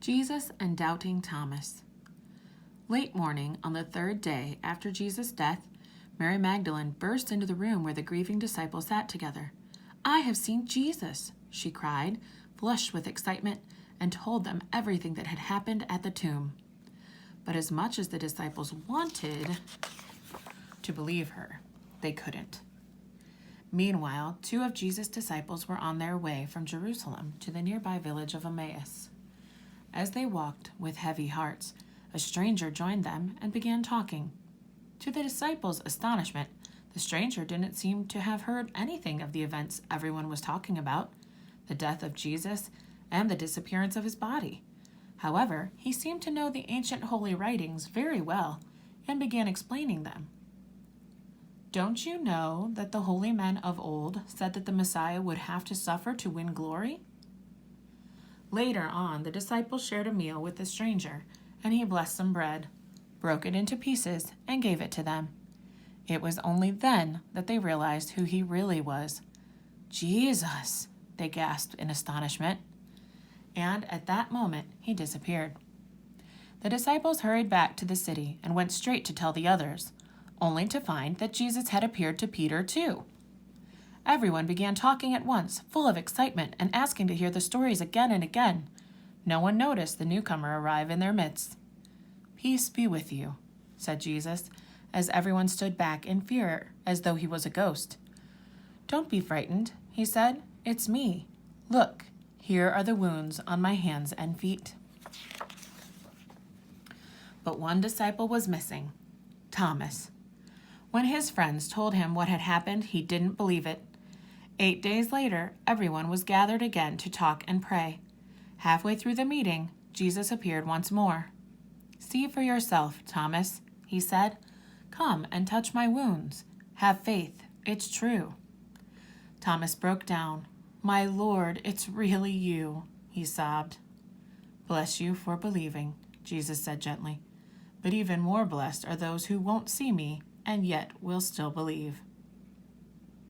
Jesus and Doubting Thomas. Late morning on the third day after Jesus' death, Mary Magdalene burst into the room where the grieving disciples sat together. "I have seen Jesus," she cried, flushed with excitement, and told them everything that had happened at the tomb. But as much as the disciples wanted to believe her, they couldn't. Meanwhile, two of Jesus' disciples were on their way from Jerusalem to the nearby village of Emmaus. As they walked with heavy hearts, a stranger joined them and began talking. To the disciples' astonishment, the stranger didn't seem to have heard anything of the events everyone was talking about, the death of Jesus and the disappearance of his body. However, he seemed to know the ancient holy writings very well and began explaining them. "Don't you know that the holy men of old said that the Messiah would have to suffer to win glory?" Later on, the disciples shared a meal with the stranger, and he blessed some bread, broke it into pieces, and gave it to them. It was only then that they realized who he really was. "Jesus!" they gasped in astonishment. And at that moment, he disappeared. The disciples hurried back to the city and went straight to tell the others, only to find that Jesus had appeared to Peter too. Everyone began talking at once, full of excitement and asking to hear the stories again and again. No one noticed the newcomer arrive in their midst. "Peace be with you," said Jesus, as everyone stood back in fear as though he was a ghost. "Don't be frightened," he said. "It's me. Look, here are the wounds on my hands and feet." But one disciple was missing, Thomas. When his friends told him what had happened, he didn't believe it. 8 days later, everyone was gathered again to talk and pray. Halfway through the meeting, Jesus appeared once more. "See for yourself, Thomas," he said. "Come and touch my wounds. Have faith. It's true." Thomas broke down. "My Lord, it's really you," he sobbed. "Bless you for believing," Jesus said gently. "But even more blessed are those who won't see me and yet will still believe."